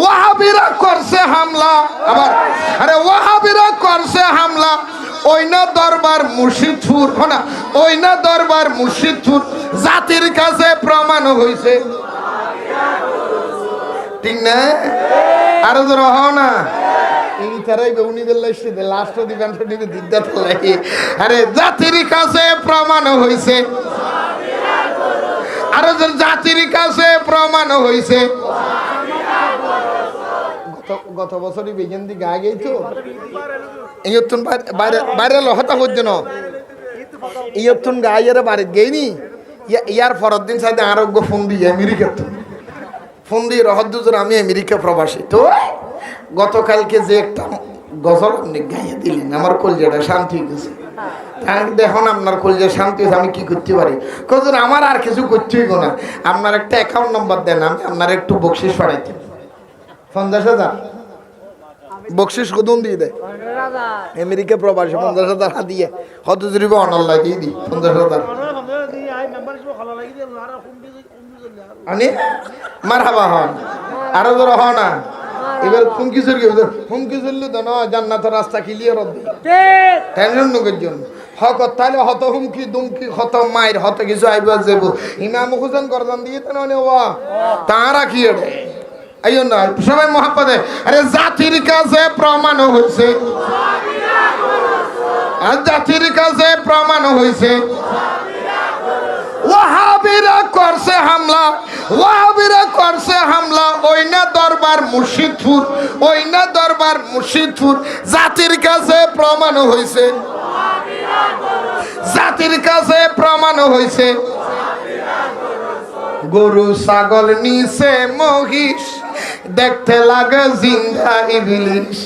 ওয়াহাবিরা করছে হামলা, আবার আরে ওয়াহাবিরা করছে হামলা, ওই না দরবার মুর্শিদপুর, না ওই না দরবার মুর্শিদপুর, জাতির কাছে প্রমাণ হইছে, ঠিক না? আরো তো রহ না এই তারাই উনিদের লাইছে লাস্ট দিবেন দিবে দিদাত লাগে। আরে জাতির কাছে প্রমাণ হইছে, আরো জাতির কাছে প্রমাণ হইছে। গত বছরই বেগেন দিকে আগেই তো ইয়তুন বাইরে বাইরে লহতা হচ্ছে না, ইয়তুন গায়ের বাড়ি গেইনি, ইয়ার পরের দিন সাথে আরোগ্য ফোন দিয়ে আমেরিকা, ফোন দিয়ে রহদ্দুজোর আমি আমেরিকা প্রবাসী। তো গতকালকে যে একটা গজল আপনি গাইয়ে দিলেন, আমার কলজাটা শান্তি গেছে। দেখুন আপনার কলজা শান্তি হয়েছে, আমি কি করতে পারি? কজন আমার আর কিছু করতে হইব না, আপনার একটা অ্যাকাউন্ট নাম্বার দেন, আমি আপনার একটু বকশিস পাঠাইতে 50,000 বকশিস কদম দিয়ে দেয় আমেরিকা প্রবাসী 50,000 দিয়ে হত জরিব অনার লাগিয়ে দিই 50,000 আনি মার হাবা হন আরো ধর হ না। এবার হুমকি চুরি হুমকি চললে তো না জান্নাতের রাস্তা ক্লিয়ার হবে, টেনশন নগের জন্য হক তাহলে হত হুমকি দুমকি হত মায়ের হত কিছু আইব যাব। ইমাম হুসেন গরদান দিয়ে তো না ওয়া তারা কি রে আইও না সবাই মোহাম্মদে। আরে জাতির কাছে প্রমাণ হয়েছে, আর জাতির কাছে প্রমাণ হয়েছে, ওয়াহাবিরা করছে হামলা, ওয়াহাবিরা করছে হামলা, ওই না দরবার মুর্শিদপুর, ওই না দরবার মুর্শিদপুর, জাতির কাছে প্রমাণ হয়েছে, জাতির কাছে প্রমাণ হয়েছে। গরু ছাগল নিচে মহিষ, দেখতে লাগে জিন্দা ইবলিশ,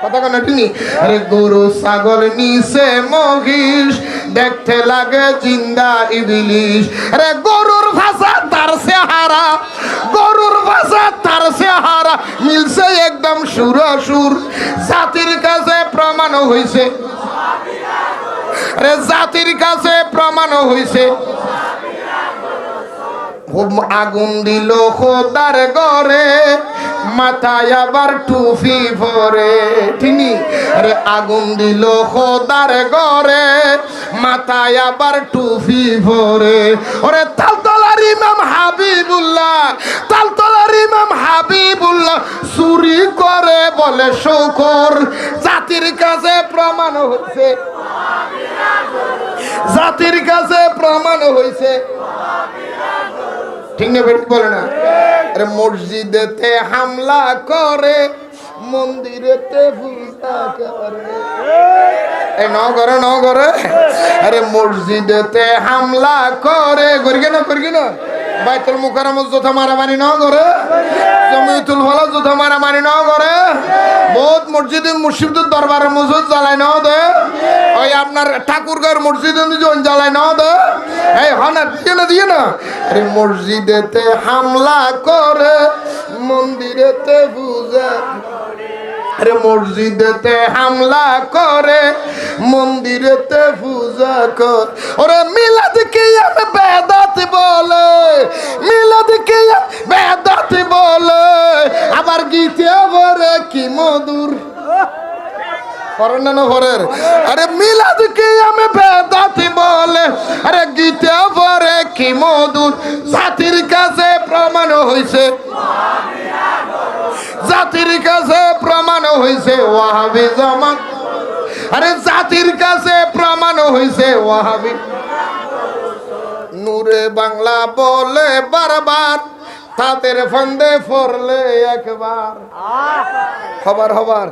কথা কেন শুনি? আরে গরু ছাগল নিচে মহিষ, দেখতে লাগে জিন্দা ইবলিশ। আরে গরুর ভাষা তার চেহারা, গরুর ভাষা তার চেহারা মিলছে একদম সুরসুর, জাতির কাছে প্রমাণ হয়েছে, আরে জাতির কাছে প্রমাণ হয়েছে। আগুন দিল খোদার ঘরে, মাথায় আবার টুপি ভরে, তিনি আরে আগুন দিল খোদার ঘরে, মাথায় আবার টুপি ভরে। ওরে তালতলার ইমাম হাবিবুল্লাহ, তালতলার ইমাম হাবিবুল্লাহ চুরি করে বলে শুকর, জাতির কাছে প্রমাণ হয়েছে, জাতির কাছে প্রমাণ হয়েছে, ঠিক না? বেটি বলে না? আরে মসজিদেতে হামলা করে, মন্দিরেতে পূজা করে, এই ন করে ন করে। আরে মসজিদেতে হামলা করে, করি না করি না, বাইতুল মুকাররমে যথা মারামারি ন করে, জমিয়তুল ফালাহ যথা মারামারি ন করে, বহুত মসজিদে মুর্শিদের দরবারে মসজিদ জ্বালায় ন দে, ওই আপনার ঠাকুরগাঁওয়ের মসজিদে জ্বালায় ন দে, এই হনা দিয়ে না দিয়ে না। আরে মসজিদেতে হামলা করে, মন্দিরেতে পূজা, আরে মসজিদেতে হামলা করে, মন্দিরেতে পূজা কর। ওরে মিলাদ কিয়াম বেদাত বলে, মিলাদ কিয়াম বেদাত বলে, আবার গীতে বলে কি মধুর পরেন না পরের। আরে মিলাদ কিয়াম বেদাত বলে, আরে গীতে বলে কি মধুর, জাতির কাছে প্রমাণ হয়েছে, জাতির কাছে প্রমাণ হয়েছে ওয়াহাবি জামাত, আরে জাতির কাছে প্রমাণ হয়েছে ওয়াহাবি। নূরে বাংলা বলে বারবার, তাদের ফন্দে পড়লে একবার হবার হবার।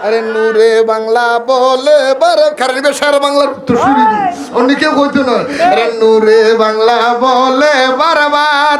আরে নূরে বাংলা বলে বারবার, সারা বাংলার উত্তর শুনি অনেকে বলতো না। আরে নূরে বাংলা বলে বারবার,